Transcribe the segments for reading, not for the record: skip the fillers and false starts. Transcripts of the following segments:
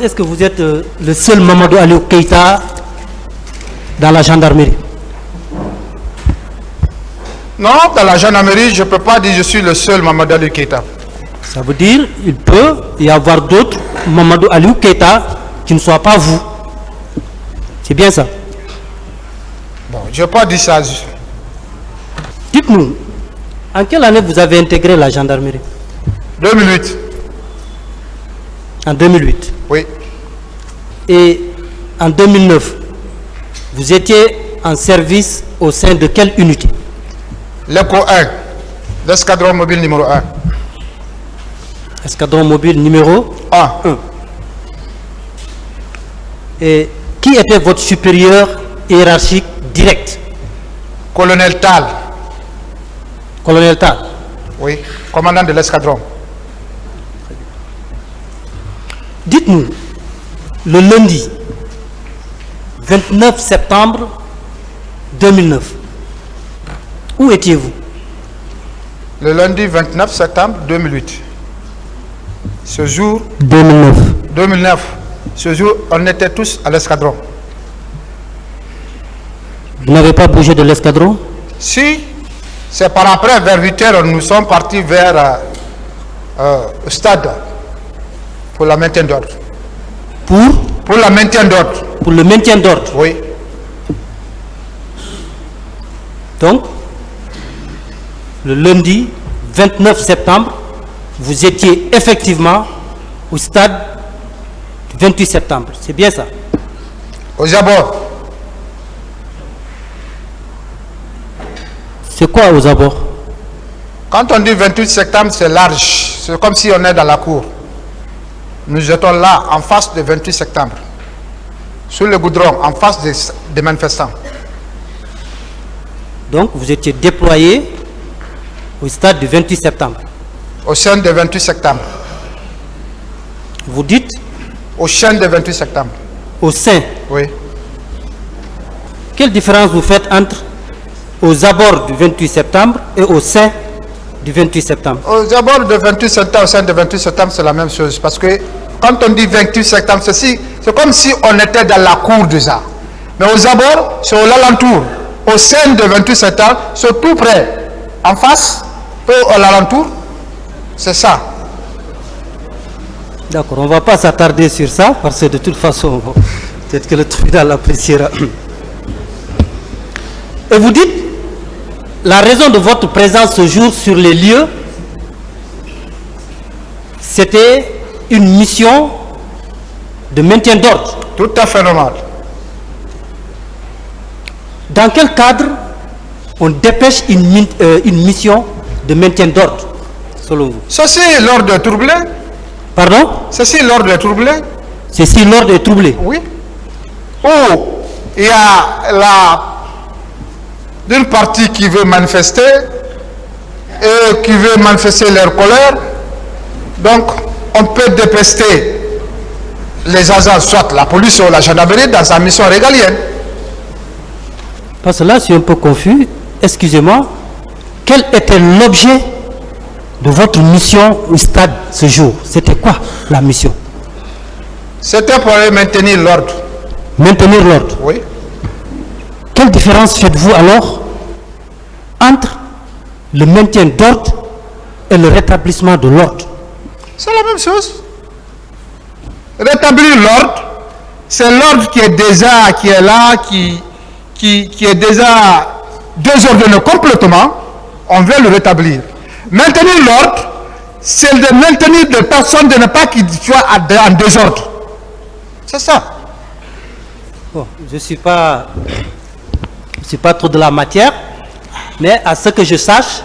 est-ce que vous êtes le seul Mamadou Aliou Keïta dans la gendarmerie? Non, dans la gendarmerie, je ne peux pas dire que je suis le seul Mamadou Aliou Keïta. Ça veut dire qu'il peut y avoir d'autres Mamadou Aliou Keïta qui ne soient pas vous. C'est bien ça? Bon, je n'ai pas dit ça. Dites-nous, en quelle année vous avez intégré la gendarmerie? 2008. En 2008. Oui. Et en 2009, vous étiez en service au sein de quelle unité? L'ECO 1, l'escadron mobile numéro 1. Escadron mobile numéro 1. Et qui était votre supérieur hiérarchique direct? Colonel Tal. Colonel Tal. Oui, commandant de l'escadron. Dites-nous, le lundi 29 septembre 2009, où étiez-vous? Le lundi 29 septembre 2008. Ce jour... 2009. Ce jour, on était tous à l'escadron. Vous n'avez pas bougé de l'escadron? Si, c'est par après, vers 8 heures, nous sommes partis vers le stade pour la maintien d'ordre. Pour la maintien d'ordre. Pour le maintien d'ordre? Oui. Donc, le lundi 29 septembre, vous étiez effectivement au stade du 28 septembre. C'est bien ça? Aux abords. C'est quoi aux abords? Quand on dit 28 septembre, c'est large. C'est comme si on est dans la cour. Nous étions là, en face du 28 septembre. Sur le goudron, en face des manifestants. Donc, vous étiez déployé au stade du 28 septembre. Au sein du 28 septembre. Vous dites? Au sein du 28 septembre. Au sein? Oui. Quelle différence vous faites entre aux abords du 28 septembre et au sein du 28 septembre? Aux abords du 28 septembre, au sein du 28 septembre, c'est la même chose. Parce que quand on dit 28 septembre, c'est comme si on était dans la cour déjà. Mais aux abords, c'est au alentour. Au sein du 28 septembre, c'est tout près. En face, à l'alentour, c'est ça. D'accord, on ne va pas s'attarder sur ça, parce que de toute façon, peut-être que le tribunal l'appréciera. Et vous dites, la raison de votre présence ce jour sur les lieux, c'était une mission de maintien d'ordre. Tout à fait normal. Dans quel cadre on dépêche une mission de maintien d'ordre, selon vous? Ceci est l'ordre troublé. Pardon? Ceci est l'ordre troublé. Ceci l'ordre est troublé? Oui. Oh, il y a d'une partie qui veut manifester et qui veut manifester leur colère. Donc, on peut dépester les agents, soit la police ou la gendarmerie, dans sa mission régalienne. Parce que là, je suis un peu confus. Excusez-moi. Quel était l'objet de votre mission au stade ce jour? C'était quoi la mission? C'était pour maintenir l'ordre. Maintenir l'ordre? Oui. Quelle différence faites-vous alors entre le maintien d'ordre et le rétablissement de l'ordre? C'est la même chose. Rétablir l'ordre, c'est l'ordre qui est là, qui est déjà désordonné complètement. On veut le rétablir. Maintenir l'ordre, c'est de maintenir des personnes, de ne pas qu'ils soient en désordre. C'est ça. Bon, je ne suis pas trop de la matière, mais à ce que je sache,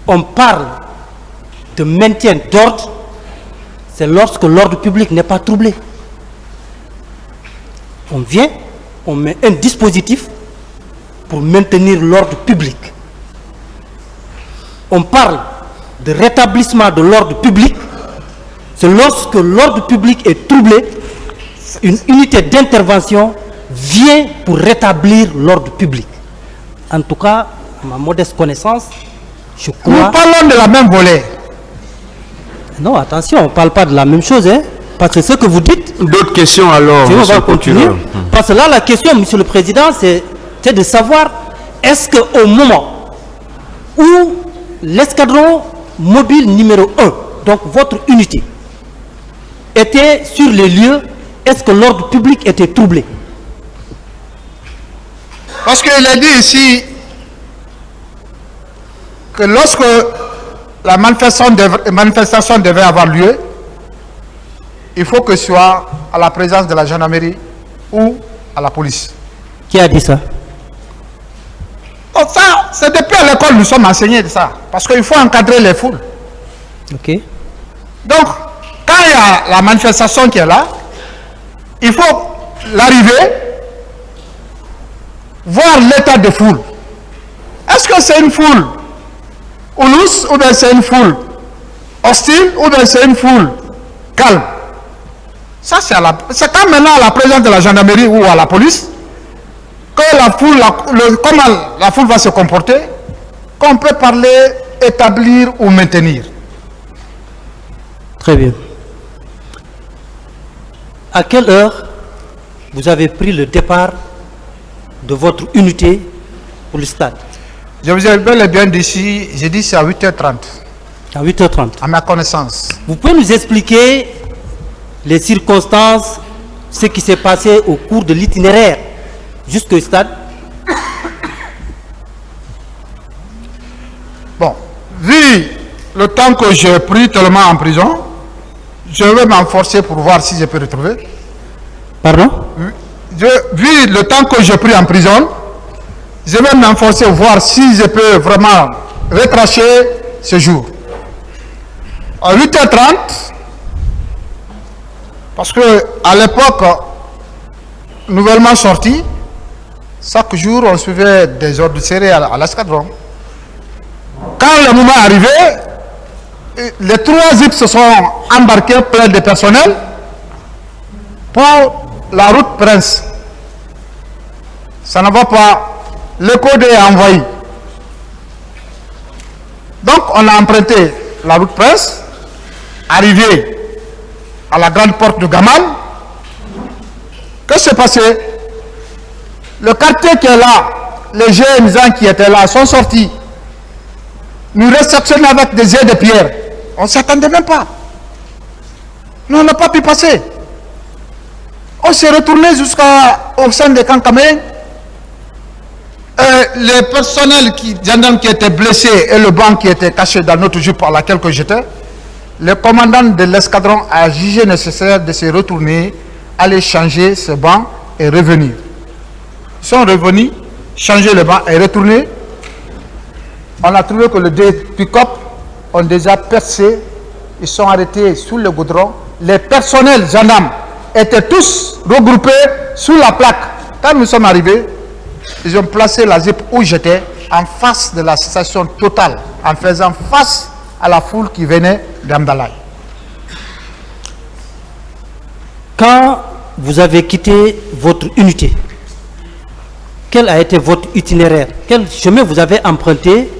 on parle de maintien d'ordre, c'est lorsque l'ordre public n'est pas troublé. On vient, on met un dispositif pour maintenir l'ordre public. On parle de rétablissement de l'ordre public, c'est lorsque l'ordre public est troublé, une unité d'intervention vient pour rétablir l'ordre public. En tout cas, à ma modeste connaissance, je crois... Nous parlons de la même volée. Non, attention, on ne parle pas de la même chose. Hein? Parce que ce que vous dites... D'autres questions alors, on va continuer. Parce que là, la question, Monsieur le Président, c'est de savoir, est-ce qu'au moment où l'escadron mobile numéro 1, donc votre unité, était sur les lieux, est-ce que l'ordre public était troublé? Parce qu'il a dit ici que lorsque la manifestation devait avoir lieu, il faut que ce soit à la présence de la gendarmerie ou à la police. Qui a dit ça? Donc ça, c'est depuis à l'école que nous sommes enseignés de ça. Parce qu'il faut encadrer les foules. Ok. Donc, quand il y a la manifestation qui est là, il faut l'arrivée, voir l'état de foule. Est-ce que c'est une foule houlousse ou bien c'est une foule hostile ou bien c'est une foule calme? Ça, c'est quand maintenant à la présence de la gendarmerie ou à la police que la foule, comment la foule va se comporter, qu'on peut parler, établir ou maintenir. Très bien. À quelle heure vous avez pris le départ de votre unité pour le stade? Je vous ai bel et bien dit, j'ai dit c'est à 8h30. À 8h30. À ma connaissance. Vous pouvez nous expliquer les circonstances, ce qui s'est passé au cours de l'itinéraire jusqu'au stade? Bon, vu le temps que j'ai pris tellement en prison, je vais m'enforcer pour voir si je peux retrouver. Pardon? Vu le temps que j'ai pris en prison, je vais m'enforcer pour voir si je peux vraiment retracer ce jour. À 8h30, parce que à l'époque, nouvellement sorti, chaque jour on suivait des ordres serrés à l'escadron. Quand le moment est arrivé, les 3 zips se sont embarqués plein de personnel pour la route Prince. Ça ne va pas. Le code est envoyé. Donc on a emprunté la route Prince, arrivé à la grande porte de Gamal. Que s'est passé? Le quartier qui est là, les jeunes gens qui étaient là sont sortis. Nous réceptionnons avec des jets de pierre. On ne s'attendait même pas. Nous on n'a pas pu passer. On s'est retourné jusqu'au sein des camps Cameroun. Les personnels gendarmes qui étaient blessés et le banc qui était caché dans notre jupe par laquelle j'étais, le commandant de l'escadron a jugé nécessaire de se retourner, aller changer ce banc et revenir. Ils sont revenus, changer le banc et retourner. On a trouvé que les 2 pick-up ont déjà percé, ils sont arrêtés sous le goudron. Les personnels gendarmes étaient tous regroupés sous la plaque. Quand nous sommes arrivés, ils ont placé la zip où j'étais, en face de la station Total, en faisant face à la foule qui venait d'Amdalaï. Quand vous avez quitté votre unité, quel a été votre itinéraire? Quel chemin vous avez emprunté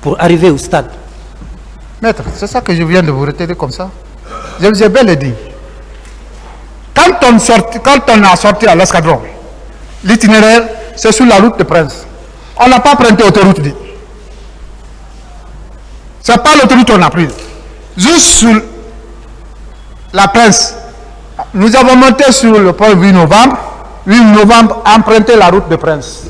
pour arriver au stade? Maître, c'est ça que je viens de vous retenir comme ça. Je vous ai bien dit. Quand on a sorti à l'escadron, l'itinéraire, c'est sur la route de Prince. On n'a pas emprunté l'autoroute. Ce n'est pas l'autoroute qu'on a prise. Juste sur la Prince. Nous avons monté sur le point 8 novembre. 8 novembre, emprunté la route de Prince.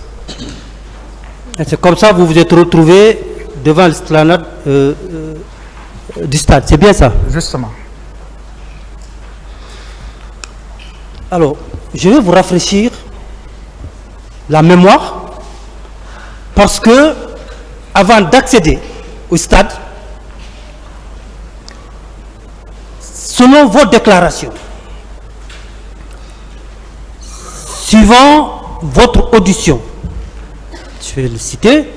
C'est comme ça que vous vous êtes retrouvé devant l'esplanade du stade. C'est bien ça? Justement. Alors, je vais vous rafraîchir la mémoire parce que avant d'accéder au stade, selon vos déclarations, suivant votre audition, je vais le citer,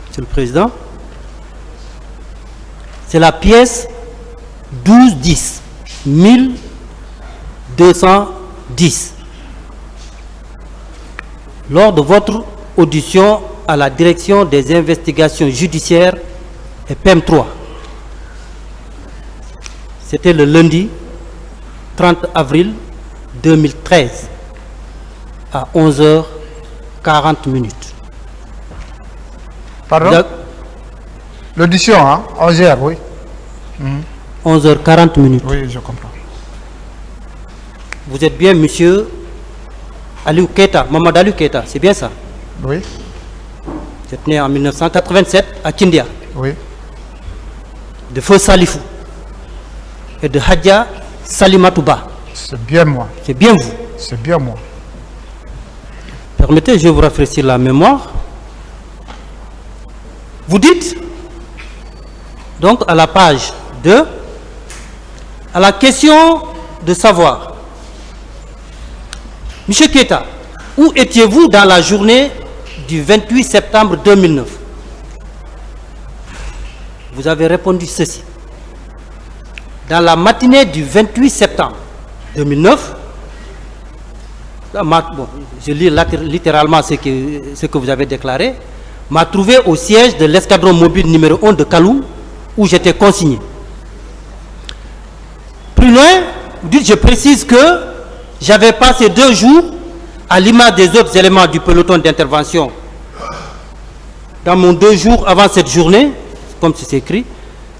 Monsieur le Président, c'est la pièce 1210, 1210. Lors de votre audition à la direction des investigations judiciaires et PEM 3, c'était le lundi 30 avril 2013 à 11h40 minutes. Pardon? L'audition, hein? 11h, oui. 11h40 minutes. Oui, je comprends. Vous êtes bien monsieur Aliou Keita, Mamadou Aliou Keita, c'est bien ça? Oui. Vous êtes né en 1987 à Kindia. Oui. De Feu Salifou et de Hadja Salimatouba. C'est bien moi. C'est bien vous. C'est bien moi. Permettez, je vais vous rafraîchir la mémoire. Vous dites, donc à la page 2, à la question de savoir, Monsieur Keita, où étiez-vous dans la journée du 28 septembre 2009? Vous avez répondu ceci. Dans la matinée du 28 septembre 2009, bon, je lis littéralement ce que vous avez déclaré, m'a trouvé au siège de l'escadron mobile numéro 1 de Kalou, où j'étais consigné. Plus loin, vous dites, je précise que j'avais passé 2 jours, à l'image des autres éléments du peloton d'intervention, dans mon 2 jours avant cette journée, comme c'est écrit,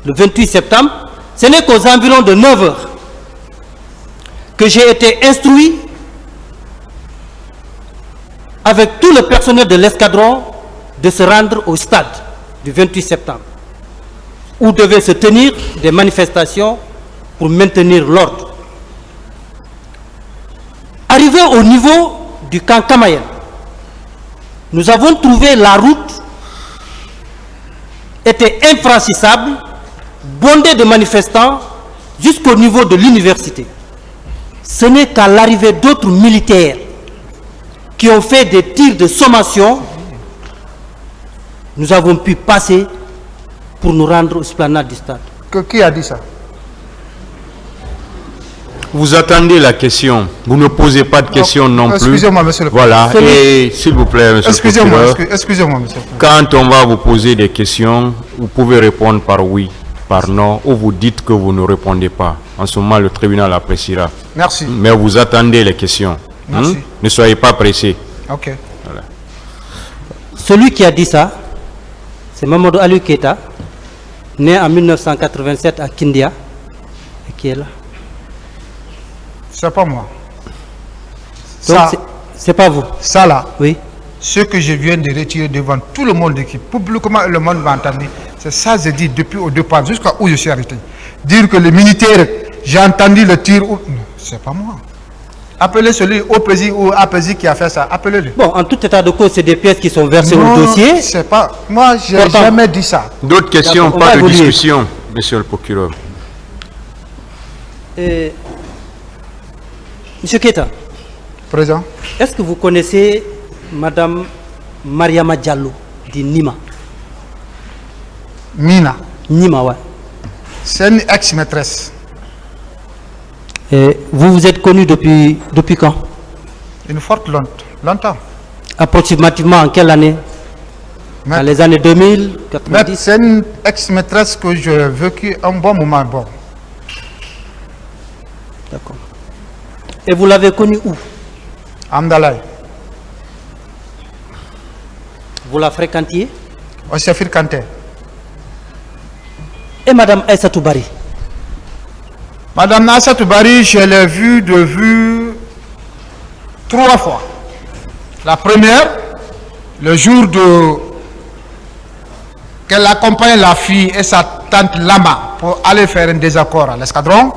le 28 septembre, ce n'est qu'aux environs de 9 heures que j'ai été instruit avec tout le personnel de l'escadron de se rendre au stade du 28 septembre, où devaient se tenir des manifestations pour maintenir l'ordre. Arrivé au niveau du camp Kamayen, nous avons trouvé la route était infranchissable, bondée de manifestants jusqu'au niveau de l'université. Ce n'est qu'à l'arrivée d'autres militaires qui ont fait des tirs de sommation, nous avons pu passer pour nous rendre aux esplanade du stade. Qui a dit ça? Vous attendez la question. Vous ne posez pas de questions non plus. Excusez-moi, monsieur le Voilà. Et s'il vous plaît, monsieur le procureur, excusez-moi, monsieur le procureur. quand on va vous poser des questions, vous pouvez répondre par oui, par non, ou vous dites que vous ne répondez pas. En ce moment, le tribunal appréciera. Merci. Mais vous attendez les questions. Merci. Ne soyez pas pressés. Ok. Voilà. Celui qui a dit ça, c'est Mamadou Aliou Keita, né en 1987 à Kindia, et qui est là. C'est pas moi. Donc, Ça, c'est pas vous. ça là, Oui. ce que je viens de retirer devant tout le monde qui publiquement le monde m'a entendu, c'est ça que j'ai dit depuis au départ jusqu'à où je suis arrêté. Dire que les militaires, j'ai entendu le tir, non, c'est pas moi. Appelez celui OPJ ou APJ qui a fait ça, appelez-le. Bon, en tout état de cause, c'est des pièces qui sont versées Non, au dossier. c'est pas, moi j'ai Pourtant, jamais dit ça. D'autres questions, D'accord, on pas va de évoluer. discussion, monsieur le procureur. Monsieur Keita, Président, est-ce que vous connaissez Madame Mariama Diallo de Nima? Mina, Nima, ouais. c'est une ex-maîtresse. Et vous vous êtes connu depuis quand? Une forte longtemps. Approximativement en quelle année? Dans les années 2000, Mais 90? c'est une ex-maîtresse que j'ai vécu un bon moment. Bon. D'accord. Et vous l'avez connue où? Amdalaï, Vous la fréquentiez? on s'est fréquenté. Et Madame Aïssatou Bari? Madame Nassa Toubari, je l'ai vue de vue 3 fois. La première, le jour qu'elle accompagne la fille et sa tante Lama pour aller faire un désaccord à l'escadron.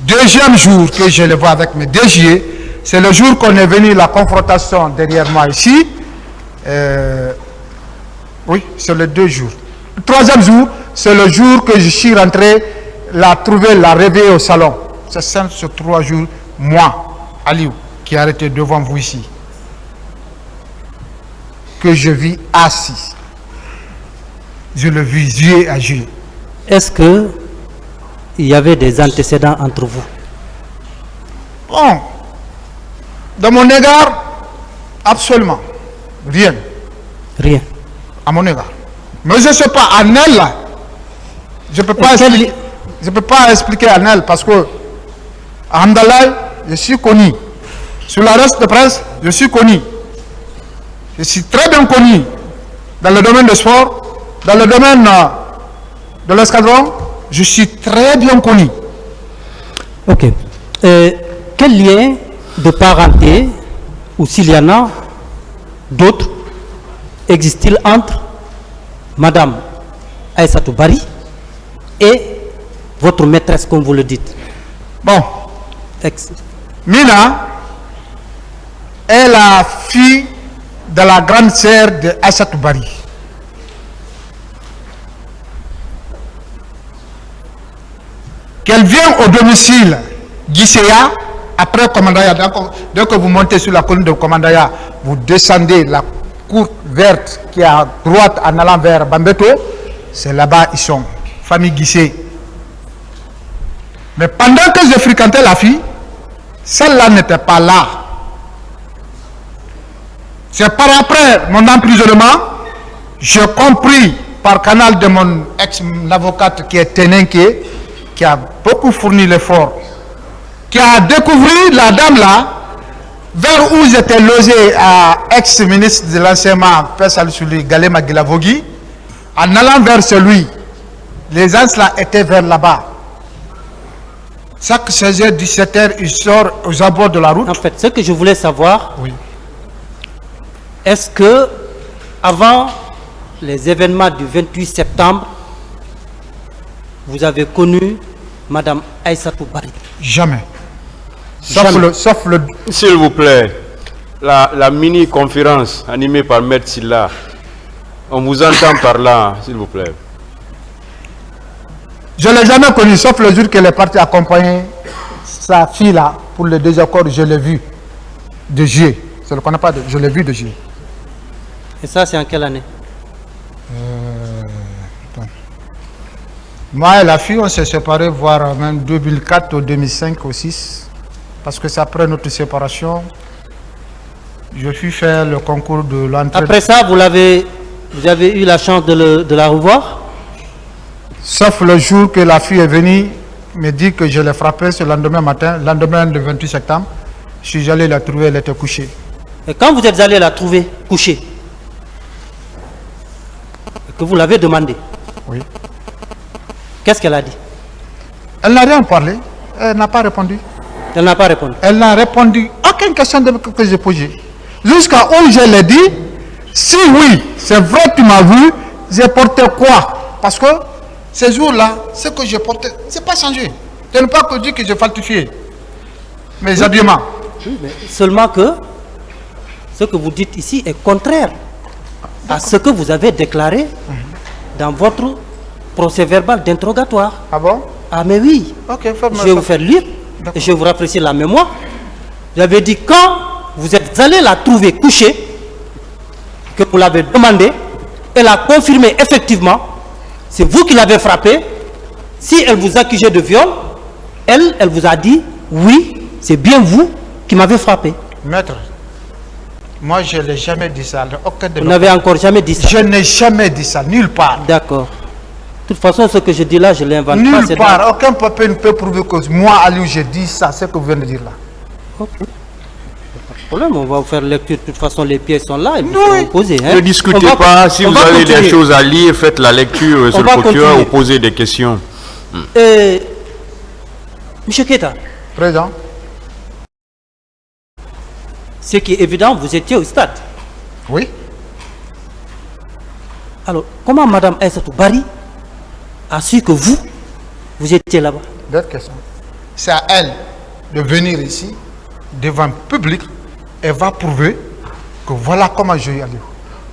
Deuxième jour que je le vois avec mes DG, c'est le jour qu'on est venu la confrontation derrière moi ici. Oui, c'est les 2 jours. Le troisième jour, c'est le jour que je suis rentré, la trouver, la réveiller au salon. C'est ça, ce 3 jours, moi, Aliou, qui est arrêté devant vous ici, que je vis assis. Je le vis yeux à yeux. Est-ce que il y avait des antécédents entre vous? Bon, dans mon égard, absolument rien. Rien. À mon égard. Mais je ne sais pas, en elle, là, je ne peux pas expliquer à elle parce que À Hamdallah, je suis connu. Sur la reste de presse, je suis connu. Je suis très bien connu dans le domaine du sport, dans le domaine de l'escadron, je suis très bien connu. Ok. Quel lien de parenté, ou s'il y en a d'autres, existe-t-il entre Madame Aïssatou Bari et votre maîtresse, comme vous le dites? Bon, Mina est la fille de la grande sœur de Aïssatou Bari. Qu'elle vient au domicile Guisséa, après Commandaya, dès que vous montez sur la colline de Commandaya, vous descendez la cour verte qui est à droite en allant vers Bambeto, c'est là-bas ils sont, famille Guissé. Mais pendant que je fréquentais la fille, celle-là n'était pas là. C'est par après mon emprisonnement, j'ai compris par canal de mon ex-avocate qui est Tenenke, qui a beaucoup fourni l'effort, qui a découvert la dame là, vers où j'étais logé à ex-ministre de l'enseignement, Faisal Souli, Galema Guilavogui, en allant vers celui, les gens là étaient vers là-bas. Chaque 16h, 17h, il sort aux abords de la route. En fait, ce que je voulais savoir, oui. Est-ce que, avant les événements du 28 septembre, vous avez connu Madame Aïssatou Bari? Jamais. Jamais. Sauf le... S'il vous plaît, la mini-conférence animée par Maître Silla, on vous entend par là, s'il vous plaît. Je ne l'ai jamais connu, sauf le jour qu'elle est partie accompagner sa fille là pour le désaccord, je l'ai vu de juillet. Je ne le connais pas, je l'ai vu de juillet. Et ça, c'est en quelle année? Moi et la fille, on s'est séparés, voire même 2004 ou 2005 ou 2006. Parce que c'est après notre séparation, je suis faire le concours de l'entrée. Après ça, vous avez eu la chance de la revoir? Sauf le jour que la fille est venue me dit que je l'ai frappée ce lendemain matin, lendemain du 28 septembre. Je suis allé la trouver, elle était couchée. Et quand vous êtes allé la trouver couchée, et que vous l'avez demandé, oui. Qu'est-ce qu'elle a dit? Elle n'a rien parlé, elle n'a pas répondu. Elle n'a pas répondu. Elle n'a répondu aucune question que j'ai posée. Jusqu'à où je l'ai dit, si oui, c'est vrai que tu m'as vu, j'ai porté quoi? Parce que ces jours-là, ce que j'ai porté, c'est pas changé. Je ne peux pas dire que j'ai falsifié mes habillements. Oui, mais seulement que ce que vous dites ici est contraire à ce que vous avez déclaré dans votre procès verbal d'interrogatoire. Ah bon? Ah mais oui. Ok, je vais vous faire lire et je vais vous rafraîchir la mémoire. J'avais dit quand vous êtes allé la trouver couchée, que vous l'avez demandé, elle a confirmé effectivement, c'est vous qui l'avez frappée. Si elle vous accusait de viol, elle vous a dit oui, c'est bien vous qui m'avez frappé. Maître, moi je n'ai jamais dit ça. Vous n'avez encore jamais dit ça? Je n'ai jamais dit ça, nulle part. D'accord. De toute façon, ce que je dis là, je ne l'invente pas. Nulle part, aucun papier ne peut prouver que moi, Aliou, j'ai dit ça, ce que vous venez de dire là. Ok. Pas de problème, on va vous faire lecture. De toute façon, les pièces sont là et vous pouvez poser. Ne discutez pas. Si vous avez des choses à lire, faites la lecture sur le procureur ou posez des questions. M. Keita. Président. Ce qui est évident, vous étiez au stade. Oui. Alors, comment Mme Aïssatou Bari a su que vous étiez là-bas? D'autres questions. C'est à elle de venir ici, devant le public, et va prouver que voilà comment je y allais.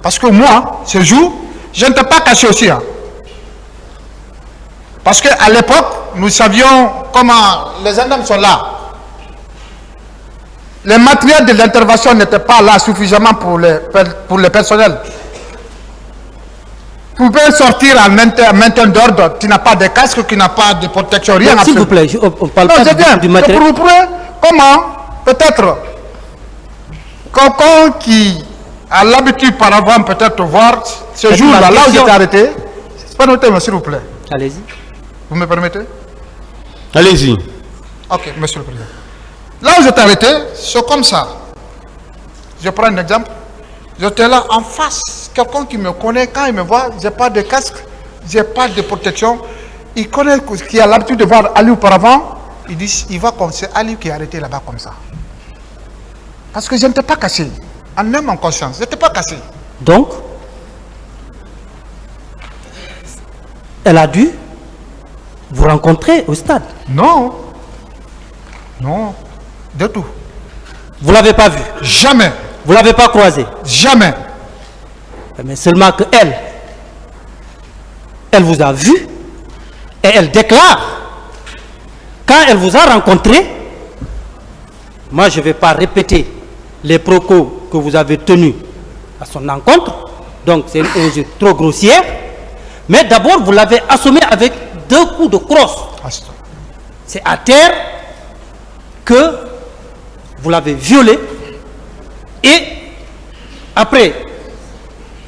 Parce que moi, ce jour, je ne t'ai pas caché aussi. Hein. Parce qu'à l'époque, nous savions comment les gendarmes sont là. Les matériels de l'intervention n'étaient pas là suffisamment pour le personnel. Vous pouvez sortir en maintien d'ordre, tu n'as pas de casque, tu n'as pas de protection, rien. S'il vous plaît, on parle pas du matériel. Pour comment peut-être quelqu'un qui a l'habitude par avant peut-être de voir ce jour-là, là où j'étais arrêté, permettez-moi s'il vous plaît. Allez-y. Vous me permettez? Allez-y. Ok, monsieur le président. Là où j'étais arrêté, c'est comme ça. Je prends un exemple. J'étais là en face. Quelqu'un qui me connaît, quand il me voit, je n'ai pas de casque, je n'ai pas de protection. Il connaît qui a l'habitude de voir Ali auparavant. Il dit, il va comme c'est Ali qui est arrêté là-bas comme ça. Parce que je n'étais pas caché. En même en conscience, je n'étais pas caché. Donc, elle a dû vous rencontrer au stade. Non. Non. De tout. Vous ne l'avez pas vu. Jamais. Vous ne l'avez pas croisé. Jamais. Mais seulement que elle vous a vu et elle déclare, quand elle vous a rencontré, moi je ne vais pas répéter les propos que vous avez tenus à son encontre, donc c'est une injure trop grossière, mais d'abord vous l'avez assommé avec 2 coups de crosse. C'est à terre que vous l'avez violé et après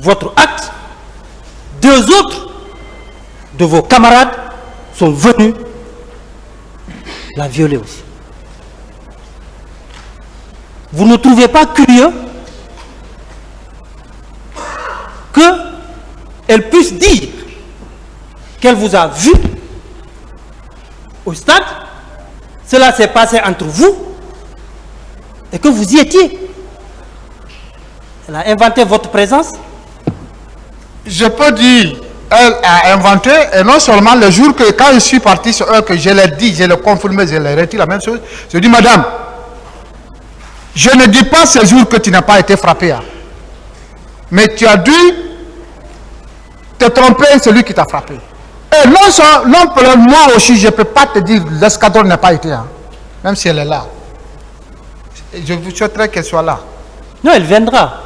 votre acte, 2 autres de vos camarades sont venus la violer aussi. Vous ne trouvez pas curieux qu'elle puisse dire qu'elle vous a vu au stade, cela s'est passé entre vous et que vous y étiez? Elle a inventé votre présence? Je peux dire, elle a inventé, et non seulement le jour que quand je suis parti sur elle, que je l'ai dit, je l'ai confirmé, je l'ai retiré la même chose, je dis, madame, je ne dis pas ce jour que tu n'as pas été frappé, hein. Mais tu as dû te tromper, celui qui t'a frappé. Et non seulement, moi aussi, je ne peux pas te dire, l'escadron n'a pas été, hein, même si elle est là. Je vous souhaiterais qu'elle soit là. Non, elle viendra.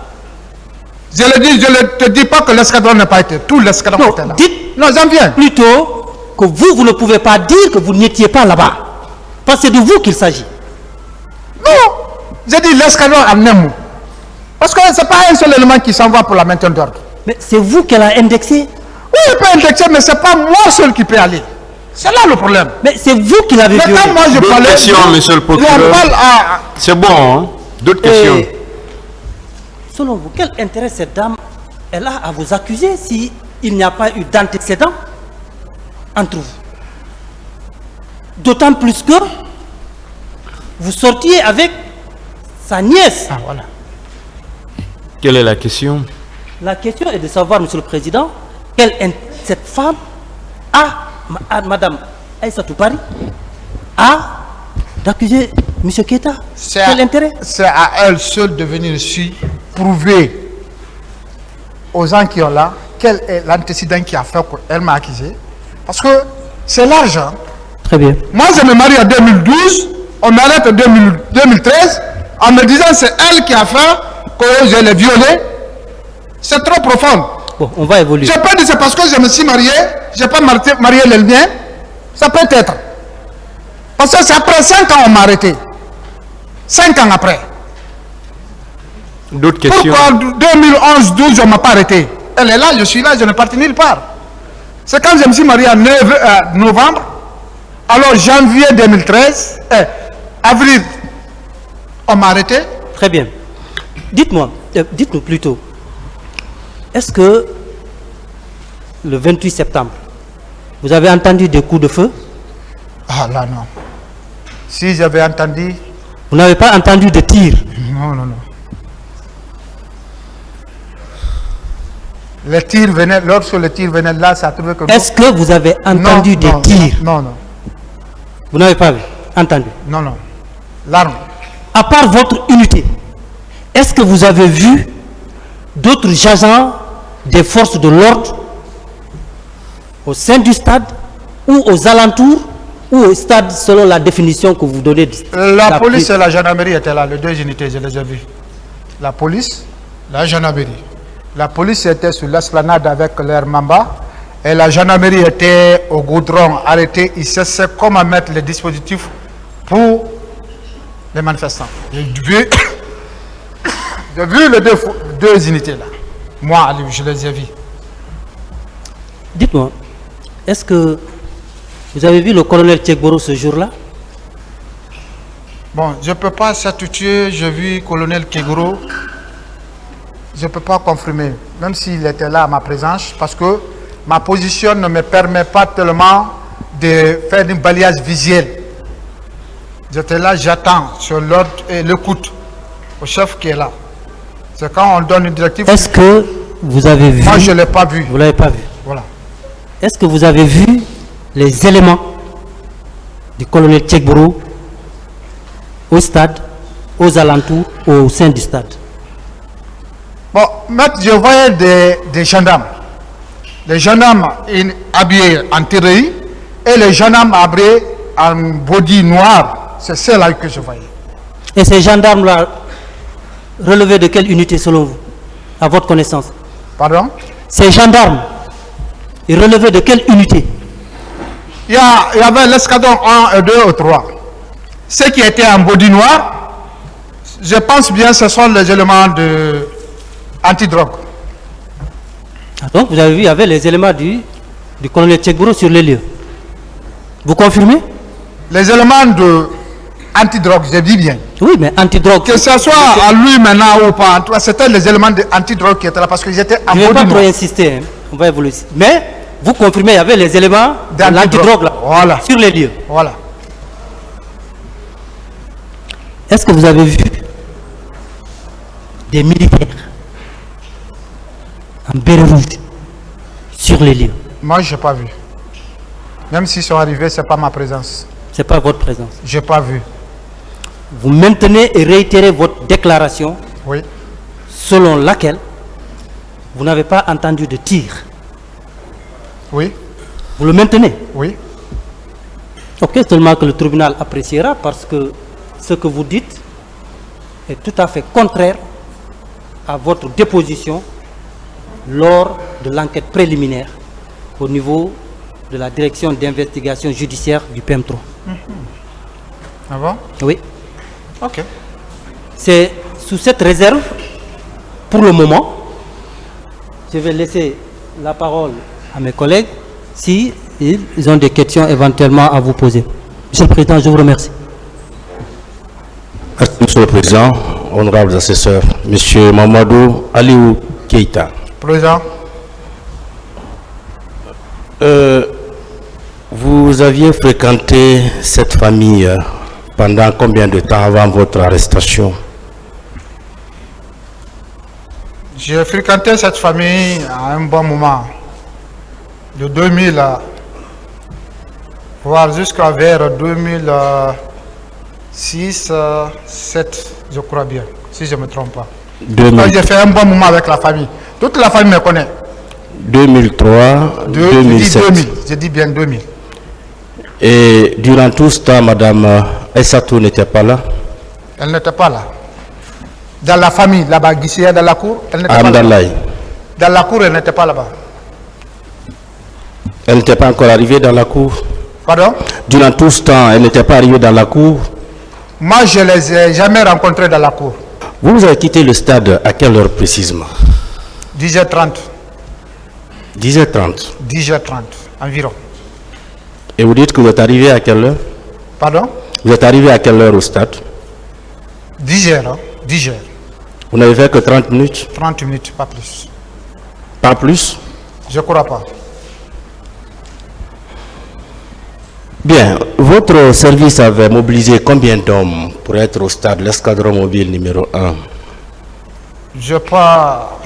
Je ne te dis pas que l'escadron n'a pas été. Tout l'escadron était là. Dites non, j'en viens. Plutôt que vous ne pouvez pas dire que vous n'étiez pas là-bas. Parce que c'est de vous qu'il s'agit. Non. J'ai dit l'escadron en un mot. Parce que ce n'est pas un seul élément qui s'en va pour la maintenance d'ordre. Mais c'est vous qu'elle a indexé. Oui, elle peut indexer, mais ce n'est pas moi seul qui peut aller. C'est là le problème. Mais c'est vous qui l'avez violé. Quand moi je D'autres parlais, questions, monsieur le procureur. C'est bon, hein? D'autres questions. Selon vous, quel intérêt cette dame elle a à vous accuser s'il n'y a pas eu d'antécédent entre vous? D'autant plus que vous sortiez avec sa nièce. Ah, voilà. Quelle est la question? La question est de savoir, monsieur le président, cette femme Madame Aïssatou Pari a d'accuser M. Keita. Quel intérêt? C'est à elle seule de venir ici prouver aux gens qui ont là quel est l'antécédent qui a fait qu'elle m'a accusé. Parce que c'est l'argent. Très bien. Moi, je me marie en 2012, on m'arrête en 2013, en me disant c'est elle qui a fait que je l'ai violée. C'est trop profond. Bon, on va évoluer. Je peux dire c'est parce que je me suis marié, je n'ai pas marié le mien. Ça peut être. Parce que c'est après 5 ans on m'a arrêté. 5 ans après. D'autres questions? Pourquoi 2011-12 on ne m'a pas arrêté? Elle est là, je suis là, je ne parti nulle part. C'est quand je me suis marié en novembre. Alors janvier 2013, avril, on m'a arrêté. Très bien. Dites-nous plutôt, est-ce que le 28 septembre, vous avez entendu des coups de feu? Ah là non. Si j'avais entendu... Vous n'avez pas entendu de tirs? Non, non, non. Les tirs venaient, lorsque les tirs venaient là, ça a trouvé que... Est-ce que vous avez entendu des tirs? Non, non. Vous n'avez pas entendu? Non, non. L'arme. À part votre unité, est-ce que vous avez vu d'autres agents des forces de l'ordre au sein du stade ou aux alentours ou au stade selon la définition que vous donnez? La police et la gendarmerie étaient là, les 2 unités, je les ai vues. La police, la gendarmerie. La police était sur l'esplanade avec leur mamba et la gendarmerie était au goudron arrêtée. Ils cherchaient comment mettre les dispositifs pour les manifestants. J'ai vu les 2 unités là. Moi, je les ai vus. Dites-moi, est-ce que vous avez vu le colonel Tchekboro ce jour-là? Bon, je ne peux pas s'attuer, j'ai vu colonel Kegoro. Je ne peux pas confirmer, même s'il était là à ma présence, parce que ma position ne me permet pas tellement de faire un balayage visuel. J'étais là, j'attends sur l'ordre et l'écoute au chef qui est là. C'est quand on donne une directive. Est-ce que vous avez vu? Moi, je ne l'ai pas vu. Vous ne l'avez pas vu. Voilà. Est-ce que vous avez vu les éléments du colonel Tchegboro au stade, aux alentours, au sein du stade? Bon, maître, je voyais des gendarmes. Les gendarmes habillés en terrerie et les gendarmes habillés en body noir. C'est celle-là que je voyais. Et ces gendarmes-là relevaient de quelle unité selon vous, à votre connaissance? Pardon? Ces gendarmes, ils relevaient de quelle unité? Il y avait l'escadron 1 et 2 ou 3. Ceux qui étaient en body noir, je pense bien que ce sont les éléments de antidrogue. Ah, donc vous avez vu, il y avait les éléments du colonel Tchegboro sur les lieux. Vous confirmez? Les éléments de antidrogue, je dis bien. Oui, mais antidrogue. Que ce soit à lui maintenant ou pas, en tout cas, c'était les éléments de antidrogue qui étaient là parce qu'ils étaient en Je ne vais body pas trop noir. insister, hein. On va évoluer. Mais vous confirmez, il y avait les éléments de l'antidrogue là, Voilà. sur les lieux. Voilà. Est-ce que vous avez vu des militaires en béret rouge sur les lieux? Moi, je n'ai pas vu. Même s'ils sont arrivés, ce n'est pas ma présence. Ce n'est pas votre présence. Je n'ai pas vu. Vous maintenez et réitérez votre déclaration Oui. selon laquelle vous n'avez pas entendu de tir. Oui. Vous le maintenez? Oui. Ok, seulement que le tribunal appréciera parce que ce que vous dites est tout à fait contraire à votre déposition lors de l'enquête préliminaire au niveau de la direction d'investigation judiciaire du PM3. Ah bon? Oui. Ok. C'est sous cette réserve, pour le moment, je vais laisser la parole à mes collègues si ils ont des questions éventuellement à vous poser. Monsieur le Président, je vous remercie. Merci, Monsieur le Président, honorables assesseurs, Monsieur Mamadou Aliou Keïta. Président. Vous aviez fréquenté cette famille pendant combien de temps avant votre arrestation? J'ai fréquenté cette famille à un bon moment, de 2000 voire jusqu'à vers 2006, 2007, je crois bien, si je ne me trompe pas. J'ai fait un bon moment avec la famille. Toute la famille me connaît. 2003, 2007. 2000, je dis bien 2000. Et durant tout ce temps, Madame Essatou n'était pas là? Elle n'était pas là. Dans la famille, là-bas, Guissière, dans la cour, elle n'était pas là. Dans la cour, elle n'était pas là-bas. Elle n'était pas encore arrivée dans la cour? Pardon? Durant tout ce temps, elle n'était pas arrivée dans la cour? Moi, je ne les ai jamais rencontrés dans la cour. Vous avez quitté le stade à quelle heure précisément? 10h30. 10h30. 10h30, environ. Et vous dites que vous êtes arrivé à quelle heure? Pardon? Vous êtes arrivé à quelle heure au stade? 10h, hein? 10h. Vous n'avez fait que 30 minutes? 30 minutes, pas plus. Pas plus? Je ne crois pas. Bien, votre service avait mobilisé combien d'hommes pour être au stade, l'escadron mobile numéro 1? Je n'ai pas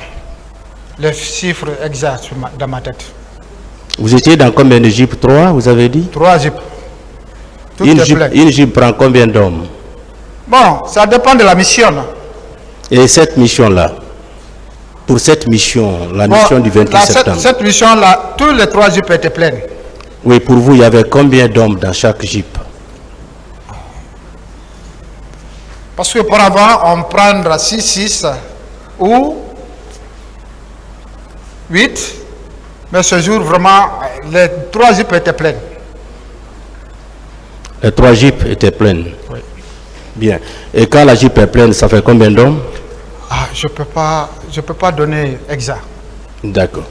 les chiffres exacts dans ma tête. Vous étiez dans combien de jeeps? 3, vous avez dit? 3 jeeps. Tout Une est plein. jeep prend combien d'hommes? Bon, ça dépend de la mission. Et cette mission-là, pour cette mission, la mission du 28 septembre. Cette mission-là, tous les 3 jeeps étaient pleins. Oui, pour vous, il y avait combien d'hommes dans chaque jeep? Parce que pour avant, on prendra 6 ou 8. Mais ce jour, vraiment, les 3 jeeps étaient pleins. Les 3 jeeps étaient pleines? Oui. Bien. Et quand la jeep est pleine, ça fait combien d'hommes? Je peux pas donner exact. D'accord.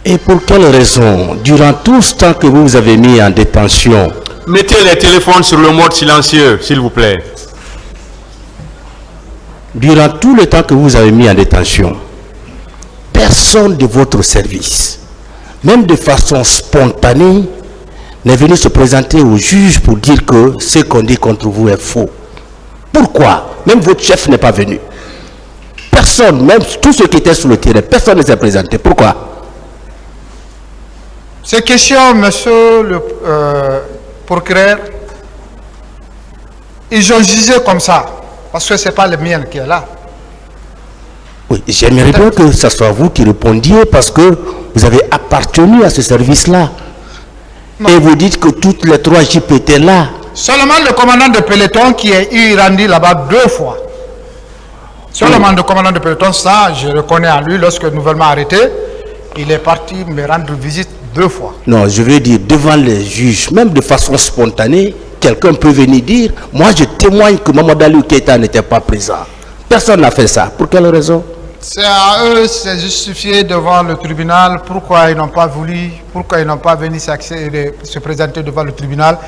Et pour quelle raison, durant tout ce temps que vous avez mis en détention Mettez les téléphones sur le mode silencieux, s'il vous plaît. Durant tout le temps que vous avez mis en détention, personne de votre service, même de façon spontanée, n'est venu se présenter au juge pour dire que ce qu'on dit contre vous est faux. Pourquoi? Même votre chef n'est pas venu. Personne, même tous ceux qui étaient sur le terrain, personne ne s'est présenté. Pourquoi? Ces questions, monsieur le procureur, ils ont jugé comme ça, parce que ce n'est pas le mien qui est là. Oui, j'aimerais bien que ce soit vous qui répondiez parce que vous avez appartenu à ce service-là. Et vous dites que toutes les 3 jeeps étaient là. Seulement le commandant de peloton qui est rendu là-bas 2 fois. Seulement le commandant de peloton, ça, je reconnais en lui, lorsque nouvellement arrêté, il est parti me rendre visite 2 fois. Non, je veux dire, devant les juges, même de façon spontanée, quelqu'un peut venir dire, moi je témoigne que Mamadou Aliou Keïta n'était pas présent. Personne n'a fait ça. Pour quelle raison? C'est à eux de se justifier devant le tribunal pourquoi ils n'ont pas voulu, pourquoi ils n'ont pas venu se présenter devant le tribunal,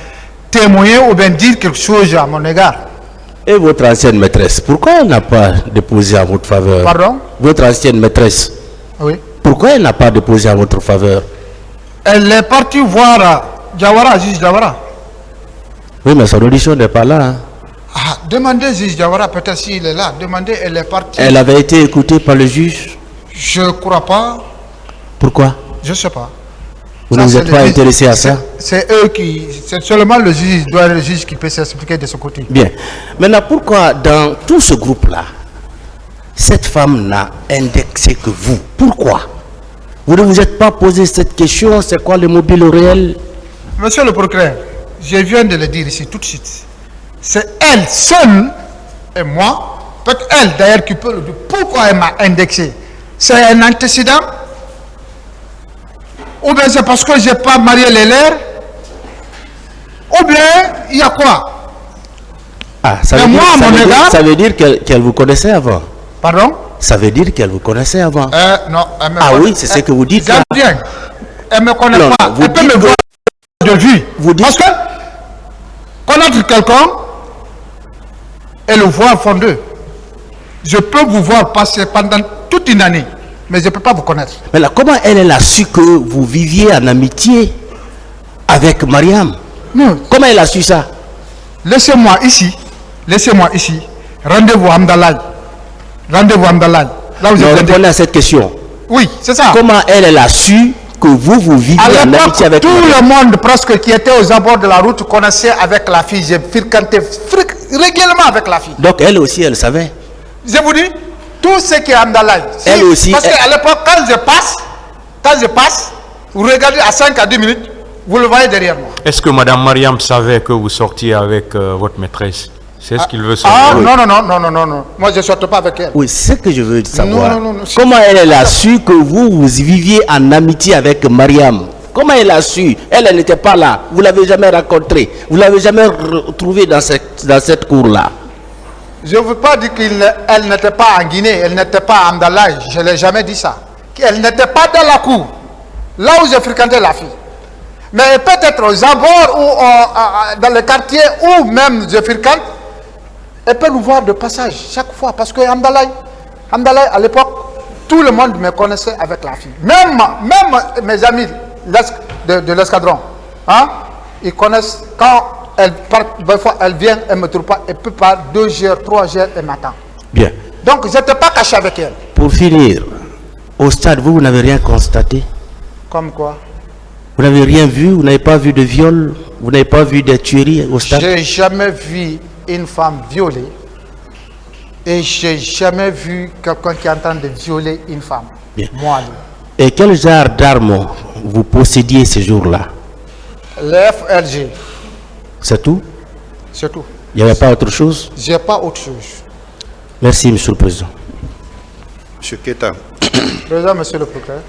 témoigner ou bien dire quelque chose à mon égard. Et votre ancienne maîtresse, pourquoi elle n'a pas déposé en votre faveur? Pardon? Votre ancienne maîtresse, Oui. pourquoi elle n'a pas déposé en votre faveur? Elle est partie voir Diawara, juge Diawara. Oui, mais son audition n'est pas là. Hein. Ah, demandez juge Diawara, peut-être s'il est là. Demandez, elle est partie. Elle avait été écoutée par le juge? Je ne crois pas. Pourquoi? Je ne sais pas. Vous ne vous êtes pas intéressé à ça? C'est eux qui... C'est seulement le juge qui peut s'expliquer de ce côté. Bien. Maintenant, pourquoi dans tout ce groupe-là, cette femme n'a indexé que vous? Pourquoi? Vous ne vous êtes pas posé cette question, c'est quoi le mobile réel? Monsieur le procureur, je viens de le dire ici tout de suite. C'est elle seule et moi, peut-être elle d'ailleurs qui peut le dire, pourquoi elle m'a indexé? C'est un antécédent? Ou bien c'est parce que je n'ai pas marié les lèvres? Ou bien il y a quoi? Ah, ça veut dire qu'elle vous connaissait avant. Pardon? Ça veut dire qu'elle vous connaissait avant. Non, elle me ah connaît. Oui, c'est ce que vous dites. J'aime bien. Elle ne me connaît Non, pas. vous Elle peut me dites voir de vue. Vous dites- Parce que connaître quelqu'un et le voir fondeux. Je peux vous voir passer pendant toute une année, mais je ne peux pas vous connaître. Mais là, comment elle a su que vous viviez en amitié avec Mariam? Non. Comment elle a su ça? Laissez-moi ici. Laissez-moi ici. Rendez-vous à Amdalaï. Rendez-vous à Amdalaï. Là où Non, je répondez à cette question. Oui, c'est ça. Comment elle a su que vous viviez À en l'époque, amitié avec tout Mariam? le monde presque qui était aux abords de la route connaissait avec la fille. J'ai fréquenté régulièrement avec la fille. Donc elle aussi, elle savait. Je vous dis, tout ce qui est Amdalaï. Elle aussi, Parce qu'à l'époque, quand je passe, vous regardez à 5 à 10 minutes, vous le voyez derrière moi. Est-ce que Madame Mariam savait que vous sortiez avec votre maîtresse? C'est ce qu'il veut Ah, savoir. non. Moi, je ne sortais pas avec elle. Oui, c'est ce que je veux savoir. Non. Comment elle a su que vous viviez en amitié avec Mariam? Comment elle a su? Elle n'était pas là. Vous ne l'avez jamais rencontrée. Vous ne l'avez jamais retrouvée dans cette cour-là. Je ne veux pas dire qu'elle n'était pas en Guinée, elle n'était pas à Amdalaï. Je ne l'ai jamais dit ça. Elle n'était pas dans la cour, là où j'ai fréquenté la fille. Mais peut-être aux abords ou dans le quartier où même je fréquente, elle peut nous voir de passage chaque fois. Parce que Amdalaï, à l'époque, tout le monde me connaissait avec la fille. Même mes amis de l'escadron, hein, ils connaissent quand elle part, des fois elle vient, elle ne me trouve pas, elle peut pas 2 heures, 3 heures, elle m'attend. Bien. Donc je n'étais pas caché avec elle. Pour finir, au stade, vous n'avez rien constaté? Comme quoi? Vous n'avez rien vu? Vous n'avez pas vu de viol? Vous n'avez pas vu de tueries au stade? J'ai jamais vu une femme violée et j'ai jamais vu quelqu'un qui est en train de violer une femme. Bien. Moi, Et quel genre d'armes vous possédiez ce jour-là? le FLG, C'est tout? c'est tout. Il n'y avait pas autre chose? J'ai pas autre chose. Merci, Monsieur le Président. Monsieur Keïta. Président, monsieur le procureur.